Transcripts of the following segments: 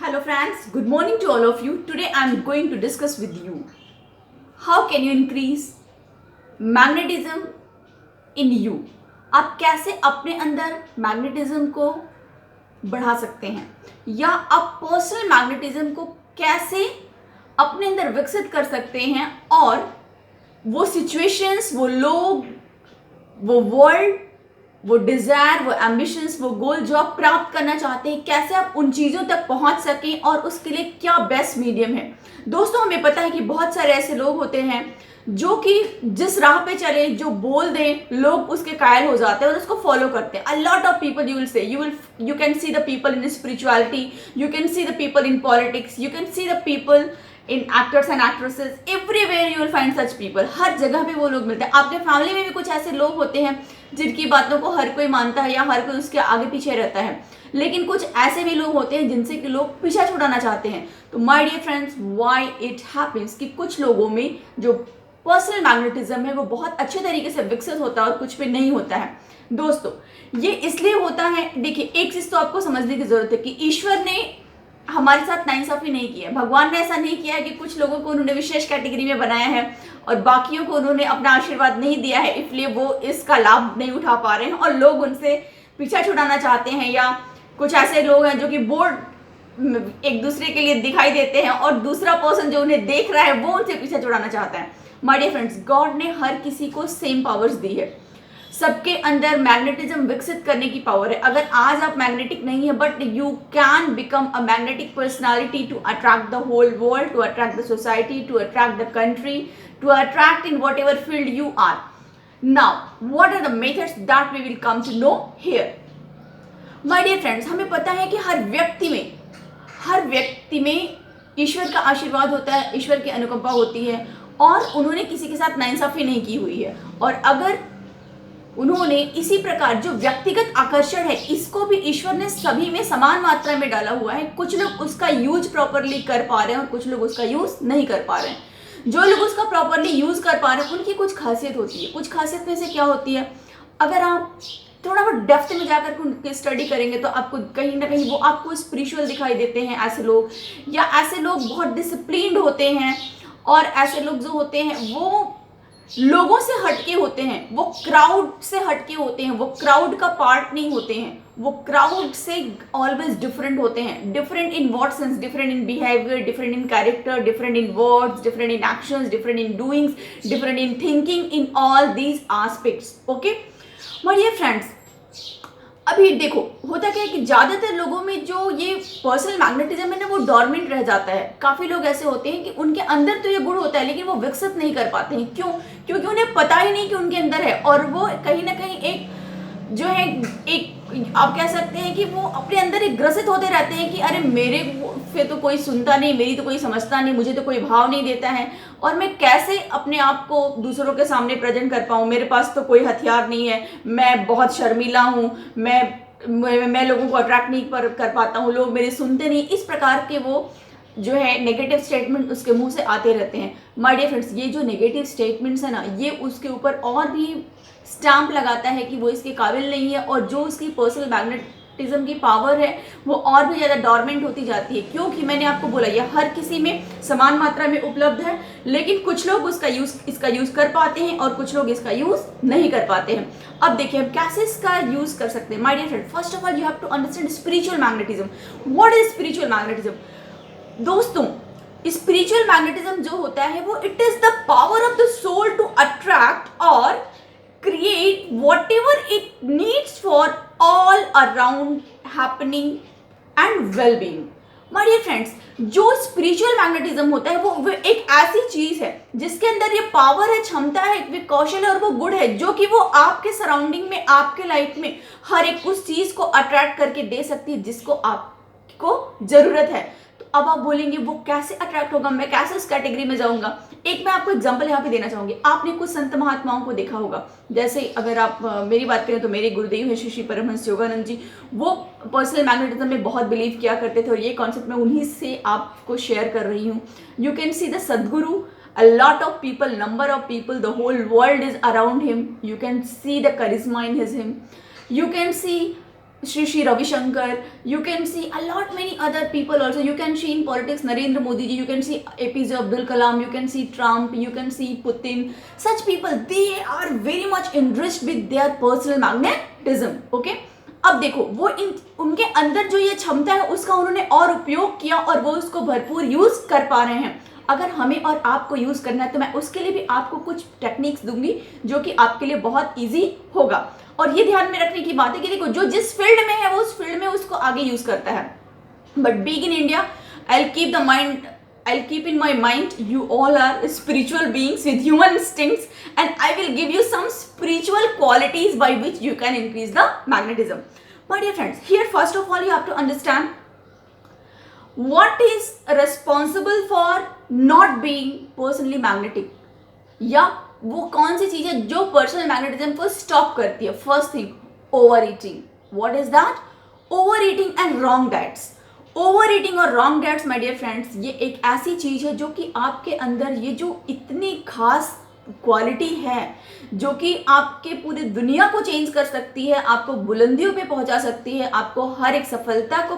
Hello friends, good morning to all of you. Today I am going to discuss with you how can you increase magnetism in you. आप कैसे अपने अंदर magnetism को बढ़ा सकते हैं या आप पर्सनल मैग्नेटिज्म को कैसे अपने अंदर विकसित कर सकते हैं और वो सिचुएशंस, वो लोग, वो वर्ल्ड, वो डिज़ायर, वो एम्बिशंस, वो गोल जो आप प्राप्त करना चाहते हैं, कैसे आप उन चीज़ों तक पहुंच सकें और उसके लिए क्या बेस्ट मीडियम है। दोस्तों, हमें पता है कि बहुत सारे ऐसे लोग होते हैं जो कि जिस राह पे चले, जो बोल दें, लोग उसके कायल हो जाते हैं और उसको फॉलो करते हैं। A lot of people, you can see the people in spirituality, you can see the people in politics, you can see the people in actors and actresses, everywhere you will find such people. हर जगह पे वो लोग मिलते हैं। आपके family में भी कुछ ऐसे लोग होते हैं जिनकी बातों को हर कोई मानता है या हर कोई उसके आगे पीछे रहता है, लेकिन कुछ ऐसे भी लोग होते हैं जिनसे कि लोग पीछा छुड़ाना चाहते हैं। तो my dear friends, why it happens कि कुछ लोगों में जो पर्सनल मैग्नेटिज्म है वो बहुत अच्छे तरीके से विकसित होता है और कुछ पे नहीं होता है। दोस्तों, ये इसलिए होता है, देखिए, एक चीज तो आपको समझने की जरूरत है कि ईश्वर ने हमारे साथ नाइंसाफी नहीं किया है। भगवान ने ऐसा नहीं किया है कि कुछ लोगों को उन्होंने विशेष कैटेगरी में बनाया है और बाकियों को उन्होंने अपना आशीर्वाद नहीं दिया है, इसलिए वो इसका लाभ नहीं उठा पा रहे हैं और लोग उनसे पीछा छुड़ाना चाहते हैं। या कुछ ऐसे लोग हैं जो कि बोर्ड एक दूसरे के लिए दिखाई देते हैं और दूसरा पर्सन जो उन्हें देख रहा है वो उनसे पीछा छुड़ाना चाहता है। माय डियर फ्रेंड्स, गॉड ने हर किसी को सेम पावर्स दी है। सबके अंदर मैग्नेटिज्म विकसित करने की पावर है। अगर आज आप मैग्नेटिक नहीं है, but you can become a magnetic personality to attract the whole world, to attract the society, to attract the country, to attract in whatever field you are. Now what are the methods that we will come to know here. My dear friends, हमें पता है कि हर व्यक्ति में ईश्वर का आशीर्वाद होता है, ईश्वर की अनुकंपा होती है और उन्होंने किसी के साथ नाइंसाफी नहीं की हुई है। और अगर उन्होंने इसी प्रकार जो व्यक्तिगत आकर्षण है, इसको भी ईश्वर ने सभी में समान मात्रा में डाला हुआ है। कुछ लोग उसका यूज प्रॉपरली कर पा रहे हैं और कुछ लोग उसका यूज नहीं कर पा रहे हैं। जो लोग उसका प्रॉपरली यूज कर पा रहे हैं उनकी कुछ खासियत होती है। कुछ खासियत में से क्या होती है, अगर आप थोड़ा बहुत डेप्थ में जाकर उनकी स्टडी करेंगे तो आपको कहीं ना कहीं वो आपको स्पिरिचुअल दिखाई देते हैं ऐसे लोग, या ऐसे लोग बहुत डिसिप्लिन्ड होते हैं और ऐसे लोग जो होते हैं वो लोगों से हटके होते हैं, वो क्राउड से हटके होते हैं, वो क्राउड का पार्ट नहीं होते हैं, वो क्राउड से ऑलवेज डिफरेंट होते हैं। Different in what sense? Different in behaviour, different in character, different in words, different in actions, different in doings, different in thinking, in all these aspects. Okay my dear friends, अभी देखो होता क्या है कि ज़्यादातर लोगों में जो ये पर्सनल मैग्नेटिज्म है ना वो डॉर्मेंट रह जाता है। काफ़ी लोग ऐसे होते हैं कि उनके अंदर तो ये गुण होता है लेकिन वो विकसित नहीं कर पाते हैं। क्यों? क्योंकि उन्हें पता ही नहीं कि उनके अंदर है और वो कहीं ना कहीं एक जो है, एक आप कह सकते हैं कि वो अपने अंदर एक ग्रसित होते रहते हैं कि अरे मेरे से तो कोई सुनता नहीं, मेरी तो कोई समझता नहीं, मुझे तो कोई भाव नहीं देता है और मैं कैसे अपने आप को दूसरों के सामने प्रेजेंट कर पाऊँ। मेरे पास तो कोई हथियार नहीं है, मैं बहुत शर्मीला हूँ, मैं लोगों को अट्रैक्ट नहीं कर पाता हूँ, लोग मेरे सुनते नहीं। इस प्रकार के वो जो है नेगेटिव स्टेटमेंट उसके मुंह से आते रहते हैं। माय डियर फ्रेंड्स, ये जो नेगेटिव स्टेटमेंट्स है ना, ये उसके ऊपर और भी स्टैम्प लगाता है कि वो इसके काबिल नहीं है और जो उसकी पर्सनल मैग्नेटिज्म की पावर है वो और भी ज़्यादा डॉर्मेंट होती जाती है। क्योंकि मैंने आपको बोला ये हर किसी में समान मात्रा में उपलब्ध है, लेकिन कुछ लोग इसका यूज़ कर पाते हैं और कुछ लोग इसका यूज़ नहीं कर पाते हैं। अब देखिए हम कैसे इसका यूज़ कर सकते हैं। My dear friend, first of all you have to understand spiritual magnetism. What is spiritual magnetism? दोस्तों, स्पिरिचुअल मैग्नेटिज्म जो होता है वो it is the power of the soul to attract और create whatever it needs for all around happening and well-being। My dear friends, जो spiritual magnetism होता है वो एक ऐसी चीज है जिसके अंदर ये पावर है, क्षमता है, वे कौशल है और वो गुण है जो कि वो आपके सराउंडिंग में, आपके लाइफ में हर एक उस चीज को अट्रैक्ट करके दे सकती है जिसको आपको जरूरत है। तो अब आप बोलेंगे वो कैसे अट्रैक्ट होगा, मैं कैसे उस कैटेगरी में जाऊंगा? एक मैं आपको एग्जांपल यहाँ पे देना चाहूंगी। आपने कुछ संत महात्माओं को देखा होगा, जैसे अगर आप मेरी बात करें तो मेरे गुरुदेव है श्री परमहंस योगानंद जी। वो पर्सनल मैग्नेटिज्म में बहुत बिलीव किया करते थे और ये कॉन्सेप्ट मैं उन्हीं से आपको शेयर कर रही हूँ। यू कैन सी द सदगुरु, a lot of people, number of people, the whole world is around him. You can see the charisma in him. You can see Shri Shri Ravi Shankar, you can see a lot many other people also. You can see in politics Narendra Modi ji, you can see APJ Abdul Kalam, you can see Trump, you can see Putin. Such people, they are very much enriched with their personal magnetism. Okay, अब देखो वो उनके अंदर जो ये क्षमता है उसका उन्होंने और उपयोग किया और वो उसको भरपूर यूज कर पा रहे हैं. अगर हमें और आपको यूज करना है तो मैं उसके लिए भी आपको कुछ टेक्निक्स दूंगी जो कि आपके लिए बहुत इजी होगा. और ये ध्यान में रखने की बात है कि देखो जो जिस फील्ड में है वो उस फील्ड में उसको आगे यूज करता है. But being in India, I'll keep in my mind you all are spiritual beings with human instincts, and I will give you some spiritual qualities by which you can increase the magnetism. My dear friends, here first of all you have to understand what is responsible for not being personally magnetic, या वो कौन सी चीज है जो personal magnetism को stop करती है. First thing, overeating. What is that? Overeating and wrong diets. Overeating और wrong diets my dear friends, ये एक ऐसी चीज है जो कि आपके अंदर ये जो इतनी खास क्वालिटी है जो कि आपके पूरी दुनिया को चेंज कर सकती है, आपको बुलंदियों पे पहुंचा सकती है, आपको हर एक सफलता को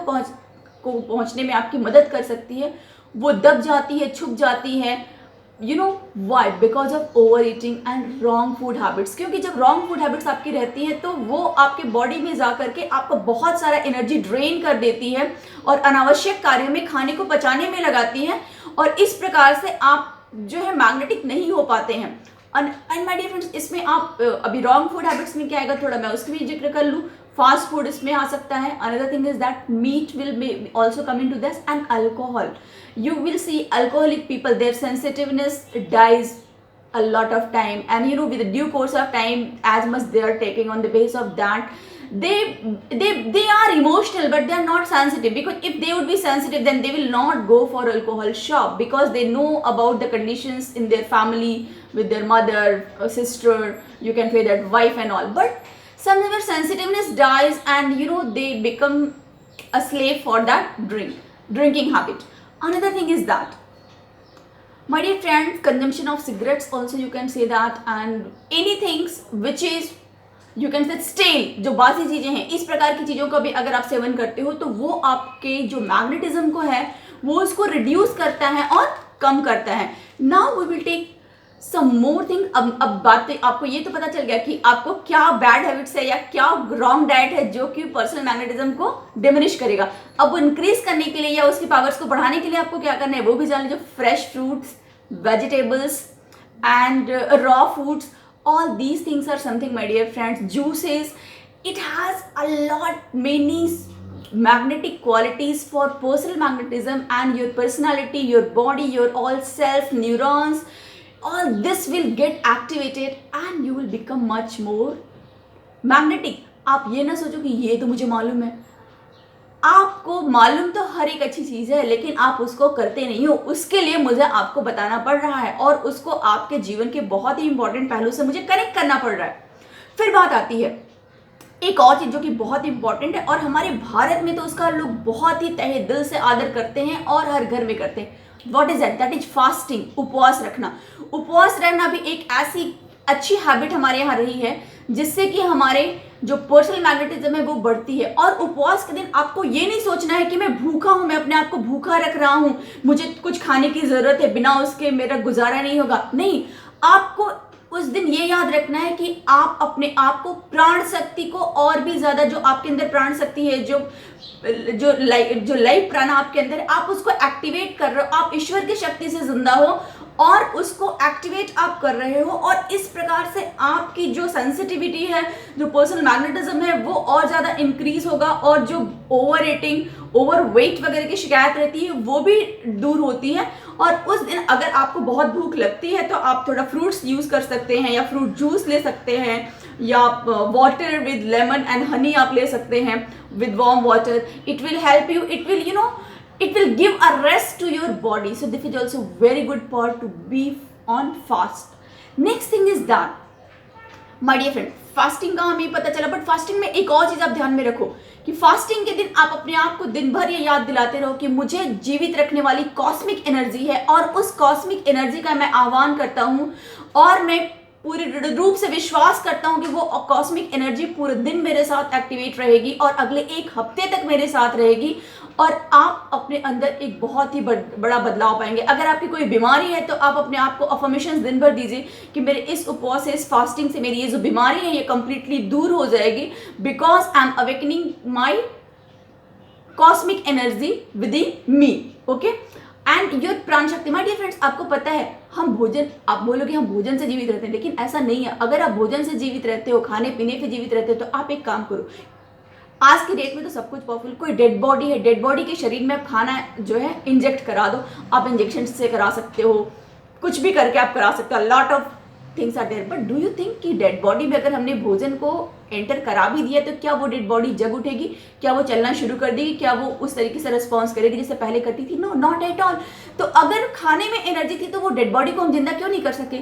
पहुंचने में आपकी मदद कर सकती है, वो दब जाती है, छुप जाती है. You know why? Because of over eating and wrong food habits. क्योंकि जब रॉन्ग फूड हैबिट्स आपकी रहती हैं तो वो आपके बॉडी में जा करके आपको बहुत सारा एनर्जी ड्रेन कर देती है और अनावश्यक कार्यों में खाने को पचाने में लगाती है, और इस प्रकार से आप जो है मैग्नेटिक नहीं हो पाते हैं. एंड माय डियर फ्रेंड्स, इसमें आप अभी रॉन्ग फूड हैबिट्स में क्या आएगा, थोड़ा मैं उसकी भी जिक्र कर लूँ. फास्ट फूड इसमें आ सकता है. Another thing is that meat will also come in to this, and alcohol. You will see alcoholic people, their sensitiveness dies a lot of time, and you know with the due course of time, as much they are taking on the basis of that, they are emotional but they are not sensitive, because if they would be sensitive then they will not go for alcohol shop, because they know about the conditions in their family with their mother, sister, you can say that wife and all. But somehow sensitiveness dies and you know they become a slave for that drinking habit. Another thing is that, my dear friends, consumption of cigarettes also you can say that, and anything which is you can say stale, जो बासी चीज़ें हैं, इस प्रकार की चीज़ों का भी अगर आप सेवन करते हो तो वो आपके जो मैग्नेटिज्म को है वो उसको रिड्यूस करता है और कम करता है. Now we will take some more thing. अब बात आपको ये तो पता चल गया कि आपको क्या बैड हैबिट्स है या क्या रॉन्ग डाइट है जो कि पर्सनल मैग्नेटिज्म को डिमिनिश करेगा. अब वो इंक्रीज करने के लिए या उसकी पावर्स को बढ़ाने के लिए आपको क्या करना है वो भी जान लीजिए. Fresh fruits, vegetables and raw foods, all these things are something, my dear friends. Juices, it has a lot many magnetic qualities for personal magnetism and your personality, your body, your all self, neurons, all this will get activated and you will become much more magnetic. आप ये ना सोचो कि ये तो मुझे मालूम है. आपको मालूम तो हर एक अच्छी चीज़ है, लेकिन आप उसको करते नहीं हो. उसके लिए मुझे आपको बताना पड़ रहा है और उसको आपके जीवन के बहुत ही इंपॉर्टेंट पहलू से मुझे कनेक्ट करना पड़ रहा है. फिर बात आती है एक और चीज़ जो कि बहुत इंपॉर्टेंट है और हमारे भारत में तो उसका लोग बहुत ही तहे दिल से आदर करते हैं और हर घर में करते हैं. What is that? That is fasting. उपवास रखना. उपवास रहना भी एक ऐसी अच्छी हैबिट हमारे यहाँ रही है जिससे कि हमारे जो पर्सनल मैग्नेटिज्म है वो बढ़ती है. और उपवास के दिन आपको ये नहीं सोचना है कि मैं भूखा हूँ, मैं अपने आप को भूखा रख रहा हूँ, मुझे कुछ खाने की ज़रूरत है, बिना उसके मेरा गुजारा नहीं होगा. नहीं, आपको उस दिन ये याद रखना है कि आप अपने आप को प्राण शक्ति को और भी ज़्यादा, जो आपके अंदर प्राण शक्ति है, जो लाइफ प्राण आपके अंदर है, आप उसको एक्टिवेट कर रहे हो. आप ईश्वर की शक्ति से जिंदा हो और उसको एक्टिवेट आप कर रहे हो, और इस प्रकार से आपकी जो सेंसिटिविटी है, जो पर्सनल मैग्नेटिज्म है वो और ज़्यादा इंक्रीज होगा, और जो ओवर ईटिंग, ओवर वेट वगैरह की शिकायत रहती है वो भी दूर होती है. और उस दिन अगर आपको बहुत भूख लगती है तो आप थोड़ा फ्रूट्स यूज़ कर सकते हैं, या फ्रूट जूस ले सकते हैं, या water with lemon and honey आप ले सकते हैं with warm water. It will help you, it will it will give a rest to your body. So this is also very good part to be on fast. Next thing is that, my dear friend, fasting का हमें पता चला, but fasting में एक और चीज़ आप ध्यान में रखो कि फास्टिंग के दिन आप अपने आप को दिन भर ये याद दिलाते रहो कि मुझे जीवित रखने वाली कॉस्मिक एनर्जी है, और उस कॉस्मिक एनर्जी का मैं आह्वान करता हूँ और मैं पूरे रूप से विश्वास करता हूं कि वो कॉस्मिक एनर्जी पूरे दिन मेरे साथ एक्टिवेट रहेगी और अगले एक हफ्ते तक मेरे साथ रहेगी और आप अपने अंदर एक बहुत ही बड़ा बदलाव पाएंगे। अगर आपकी कोई बीमारी है तो आप अपने आप को अफर्मेशंस दिन भर दीजिए कि मेरे इस उपवास से, इस फास्टिंग से मेरी ये जो बीमारी है ये कंप्लीटली दूर हो जाएगी, because I am awakening my cosmic energy with in me. Okay, and your प्राण शक्ति। माय डियर फ्रेंड्स, आपको पता है हम भोजन, आप बोलोगे हम भोजन से जीवित रहते हैं, लेकिन ऐसा नहीं है। अगर आप भोजन से जीवित रहते हो, खाने पीने से जीवित रहते हो, तो आप एक काम करो, आज की डेट में तो सब कुछ पॉसिबल। कोई डेड बॉडी है, डेड बॉडी के शरीर में आप खाना जो है इंजेक्ट करा दो, आप इंजेक्शन से करा सकते हो, कुछ भी करके आप करा सकते हो, lot of things are there. But do you think कि डेड बॉडी में अगर हमने भोजन को एंटर करा भी दिया तो क्या वो डेड बॉडी जग उठेगी? क्या वो चलना शुरू कर देगी? क्या वो उस तरीके से रिस्पॉन्स करेगी जैसे पहले करती थी? No, not at all. तो अगर खाने में एनर्जी थी तो वो डेड बॉडी को हम जिंदा क्यों नहीं कर सके?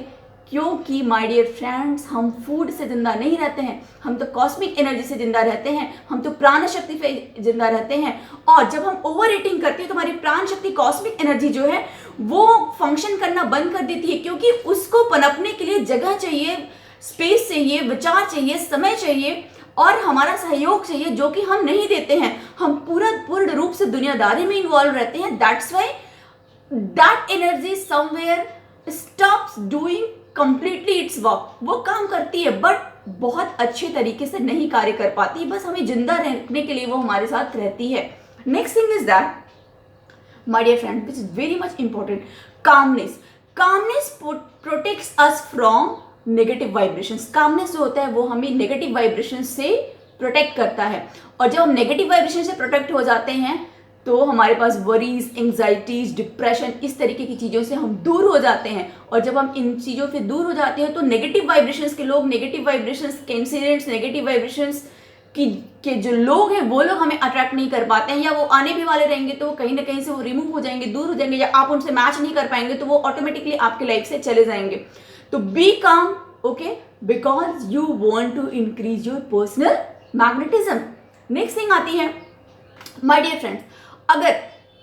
क्योंकि माय डियर फ्रेंड्स, हम फूड से जिंदा नहीं रहते हैं, हम तो कॉस्मिक एनर्जी से जिंदा रहते हैं, हम तो प्राण शक्ति से जिंदा रहते हैं। और जब हम ओवर ईटिंग करते हैं तो हमारी प्राण शक्ति, कॉस्मिक एनर्जी जो है वो फंक्शन करना बंद कर देती है, क्योंकि उसको पनपने के लिए जगह चाहिए, स्पेस चाहिए, विचार चाहिए, समय चाहिए और हमारा सहयोग चाहिए, जो कि हम नहीं देते हैं। हम पूर्ण रूप से दुनियादारी में इन्वॉल्व रहते हैं। That's why that energy somewhere stops doing completely it's work. वो काम करती है बट बहुत अच्छे तरीके से नहीं कार्य कर पाती, बस हमें जिंदा रखने के लिए वो हमारे साथ रहती है। Next thing is that my dear friend, which is very much important, calmness. Calmness protects us from negative vibrations. Calmness जो होता है वो हमें नेगेटिव वाइब्रेशन से प्रोटेक्ट करता है, और जब हम नेगेटिव वाइब्रेशन से प्रोटेक्ट हो जाते हैं तो हमारे पास वरीज, एंग्जाइटीज, डिप्रेशन, इस तरीके की चीज़ों से हम दूर हो जाते हैं। और जब हम इन चीज़ों से दूर हो जाते हैं तो नेगेटिव वाइब्रेशंस के लोग, नेगेटिव वाइब्रेशंस के इंसिडेंट्स, नेगेटिव वाइब्रेशंस के जो लोग हैं वो लोग हमें अट्रैक्ट नहीं कर पाते हैं, या वो आने भी वाले रहेंगे तो कहीं ना कहीं से वो रिमूव हो जाएंगे, दूर हो जाएंगे, या आप उनसे मैच नहीं कर पाएंगे तो वो ऑटोमेटिकली आपके लाइफ से चले जाएंगे। तो be calm, okay, because you want to increase your personal magnetism. Next thing आती है माय डियर फ्रेंड्स, अगर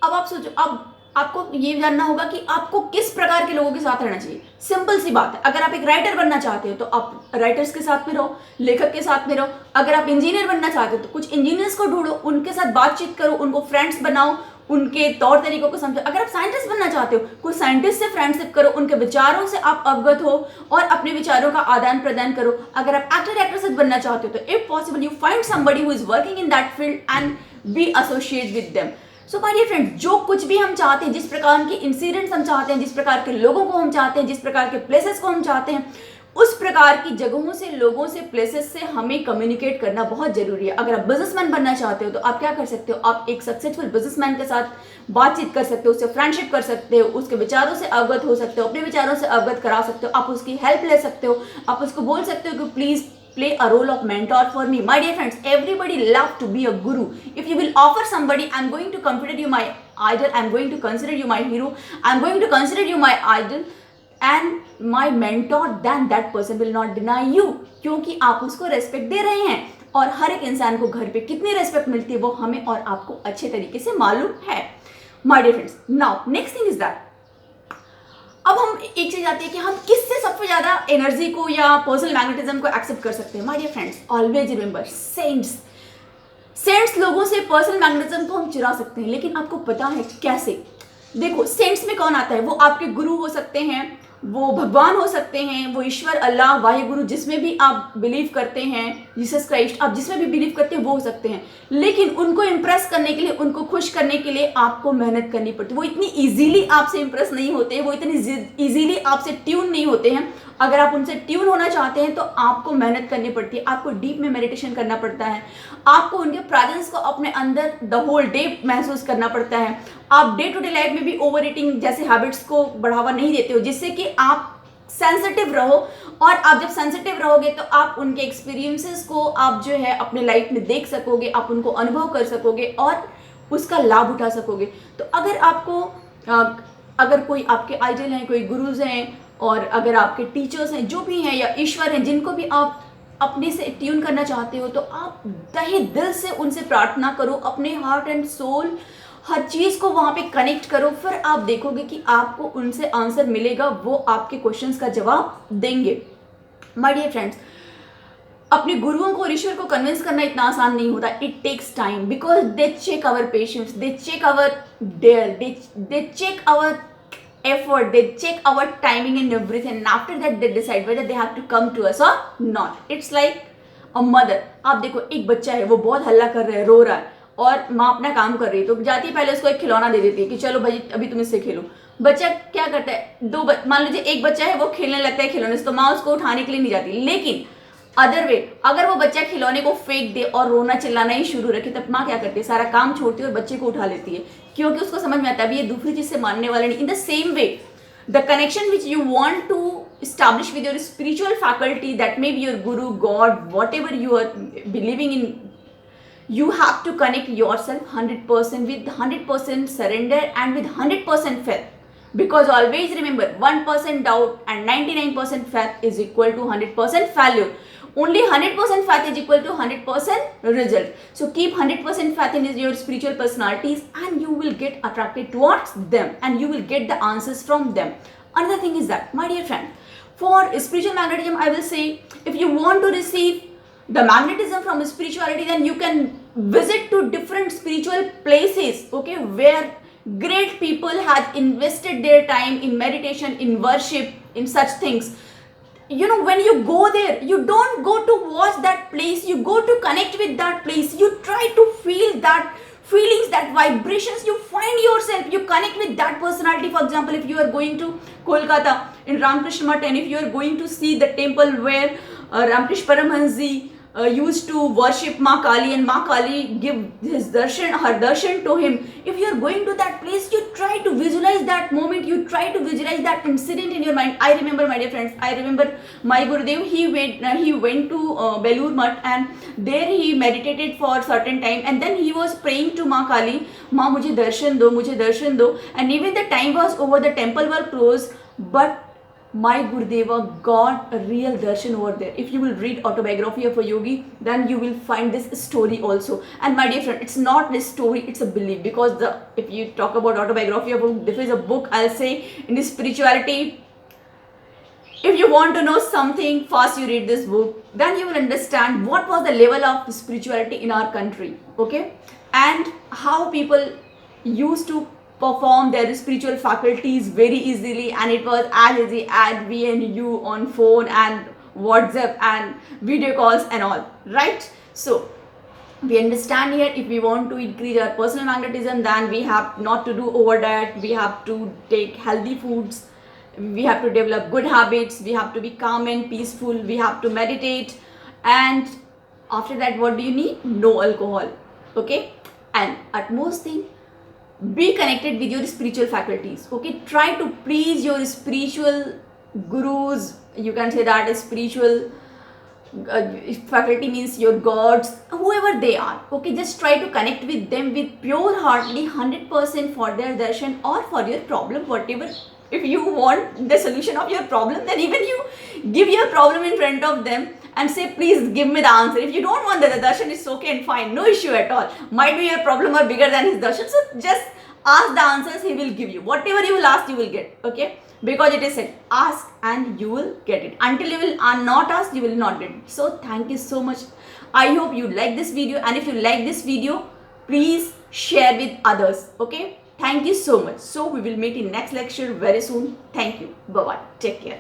अब आप सोचो, अब आपको ये जानना होगा कि आपको किस प्रकार के लोगों के साथ रहना चाहिए। सिंपल सी बात है, अगर आप एक राइटर बनना चाहते हो तो आप राइटर्स के साथ में रहो, लेखक के साथ में रहो। अगर आप इंजीनियर बनना चाहते हो तो कुछ इंजीनियर्स को ढूंढो, उनके साथ बातचीत करो, उनको फ्रेंड्स बनाओ, उनके तौर तरीकों को समझो। अगर आप साइंटिस्ट बनना चाहते हो, कुछ साइंटिस्ट से फ्रेंडशिप करो, उनके विचारों से आप अवगत हो और अपने विचारों का आदान प्रदान करो। अगर आप एक्टर एक्ट्रेसेस बनना चाहते हो तो if possible you find somebody who is working in that field and be associate with them. So my dear friend, जो कुछ भी हम चाहते हैं, जिस प्रकार के इंसिडेंट्स हम चाहते हैं, जिस प्रकार के लोगों को हम चाहते हैं, जिस प्रकार के प्लेसेस को हम चाहते हैं, उस प्रकार की जगहों से, लोगों से, प्लेसेस से हमें कम्युनिकेट करना बहुत जरूरी है। अगर आप बिजनेसमैन बनना चाहते हो तो आप क्या कर सकते हो, आप एक सक्सेसफुल बिजनेसमैन के साथ बातचीत कर सकते हो, उससे फ्रेंडशिप कर सकते हो, उसके विचारों से अवगत हो सकते हो, अपने विचारों से अवगत करा सकते हो, आप उसकी हेल्प ले सकते हो, आप उसको बोल सकते हो कि please play a role of mentor for me. My dear friends, everybody love to be a guru. If you will offer somebody, I'm going to consider you my idol, I'm going to consider you my hero, I'm going to consider you my idol and my mentor, then that person will not deny you. क्योंकि आप उसको respect दे रहे हैं, और हर एक इंसान को घर पे कितनी रेस्पेक्ट मिलती है वो हमें और आपको अच्छे तरीके से मालूम है। My dear friends, now next thing is that अब हम एक चीज आती है कि हम किससे सबसे ज्यादा एनर्जी को या पर्सनल मैग्नेटिज्म को एक्सेप्ट कर सकते हैं। My dear friends, always remember, saints लोगों से पर्सनल मैग्नेटिज्म को हम चुरा सकते हैं, लेकिन आपको पता है कैसे? देखो, सेंट्स में कौन आता है? वो आपके गुरु हो सकते हैं, वो भगवान हो सकते हैं, वो ईश्वर, अल्लाह, वाहिगुरु, जिसमें भी आप बिलीव करते हैं, जीसस क्राइस्ट, आप जिसमें भी बिलीव करते हैं वो हो सकते हैं। लेकिन उनको इम्प्रेस करने के लिए, उनको खुश करने के लिए आपको मेहनत करनी पड़ती है। वो इतनी इजीली आपसे इम्प्रेस नहीं होते हैं, वो इतनी इजीली आपसे ट्यून नहीं होते हैं। अगर आप उनसे ट्यून होना चाहते हैं तो आपको मेहनत करनी पड़ती है, आपको डीप में मेडिटेशन करना पड़ता है, आपको उनके प्रेजेंस को अपने अंदर द होल डे महसूस करना पड़ता है। आप डे टू डे लाइफ में भी ओवर ईटिंग जैसे हैबिट्स को बढ़ावा नहीं देते हो, जिससे कि आप सेंसिटिव रहो, और आप जब सेंसिटिव रहोगे तो आप उनके एक्सपीरियंसेस को आप जो है अपने लाइफ में देख सकोगे, आप उनको अनुभव कर सकोगे और उसका लाभ उठा सकोगे। तो अगर आपको अगर कोई आपके आइडल हैं, कोई गुरुज हैं, और अगर आपके टीचर्स हैं, जो भी हैं, या ईश्वर हैं, जिनको भी आप अपने से ट्यून करना चाहते हो, तो आप तहे दिल से उनसे प्रार्थना करो, अपने हार्ट एंड सोल हर चीज़ को वहाँ पे कनेक्ट करो, फिर आप देखोगे कि आपको उनसे आंसर मिलेगा, वो आपके क्वेश्चंस का जवाब देंगे। माय डियर फ्रेंड्स, अपने गुरुओं को और ईश्वर को कन्विंस करना इतना आसान नहीं होता. It takes time because they check our patience, they check our dare, they check our effort, they check our timing and everything, and after that they decide whether they have to come to us or not. It's like a mother. आप देखो, एक बच्चा है, वो बहुत हल्ला कर रहा है, रो रहा है, और माँ अपना काम कर रही है, तो जाती है पहले उसको एक खिलौना दे देती है कि चलो भाई अभी तुम इससे खेलो. बच्चा क्या करता है, मान लीजिए एक बच्चा है, वो खेलने लगता है खिलौने से, तो माँ उसको उठाने के लिए नहीं जाती. लेकिन अदर वे, अगर वो बच्चा खिलौने को फेंक दे और रोना चिल्लाना ही शुरू रखे, तब माँ क्या करती है, सारा काम छोड़ती है और बच्चे को उठा लेती है, क्योंकि उसको समझ में आता है अभी ये दूसरी चीज से मानने वाले नहीं. In the same way, the connection which you want to establish with your spiritual faculty, that may be your guru, god, whatever you are believing in, you have to connect yourself 100% with 100% surrender and with 100% faith. Because always remember, 1% doubt and 99% faith is equal to 100% failure. Only 100% faith is equal to 100% result. So keep 100% faith in your spiritual personalities, and you will get attracted towards them, and you will get the answers from them. Another thing is that, my dear friend, for spiritual magnetism, I will say, if you want to receive the magnetism from spirituality, then you can visit to different spiritual places, okay, where great people had invested their time in meditation, in worship, in such things. You know, when you go there, you don't go to watch that place, you go to connect with that place, you try to feel that feelings, that vibrations, you find yourself, you connect with that personality. For example, if you are going to Kolkata in Ramakrishna Math, and if you are going to see the temple where Ramakrishna Paramahansa used to worship Ma Kali, and Ma Kali give his darshan, her darshan to him, if you are going to that place, you try to visualize that moment, you try to visualize that incident in your mind. I remember, my dear friends, I remember my Gurudev, he went to Belur Math, and there he meditated for a certain time, and then he was praying to Ma Kali, Ma mujhe darshan do, mujhe darshan do, and even the time was over, the temple was closed, but my Gurudeva got a real darshan over there. If you will read autobiography of a yogi, then you will find this story also. And my dear friend, it's not a story, it's a belief, because if you talk about autobiography of a book, this is a book, I'll say, in the spirituality. If you want to know something, first you read this book, then you will understand what was the level of spirituality in our country, okay, and how people used to perform their spiritual faculties very easily, and it was as easy as we and you on phone and WhatsApp and video calls and all, right? So we understand here, if we want to increase our personal magnetism, then we have not to do over diet, we have to take healthy foods, we have to develop good habits, we have to be calm and peaceful, we have to meditate, and after that, what do you need? No alcohol, okay? And at most thing, be connected with your spiritual faculties, okay? Try to please your spiritual gurus, you can say that a spiritual faculty means your gods, whoever they are, okay? Just try to connect with them with pure heartedly 100% for their darshan or for your problem, whatever. If you want the solution of your problem, then even you give your problem in front of them and say, please give me the answer. If you don't want the darshan, it's okay and fine, no issue at all. Might be your problem are bigger than his darshan, so just ask the answers, he will give you. Whatever you will ask, you will get, okay? Because it is said, ask and you will get it. Until you will not ask, you will not get it. So thank you so much. I hope you like this video, and if you like this video, please share with others, okay? Thank you so much. So we will meet in next lecture very soon. Thank you. Bye-bye. Take care.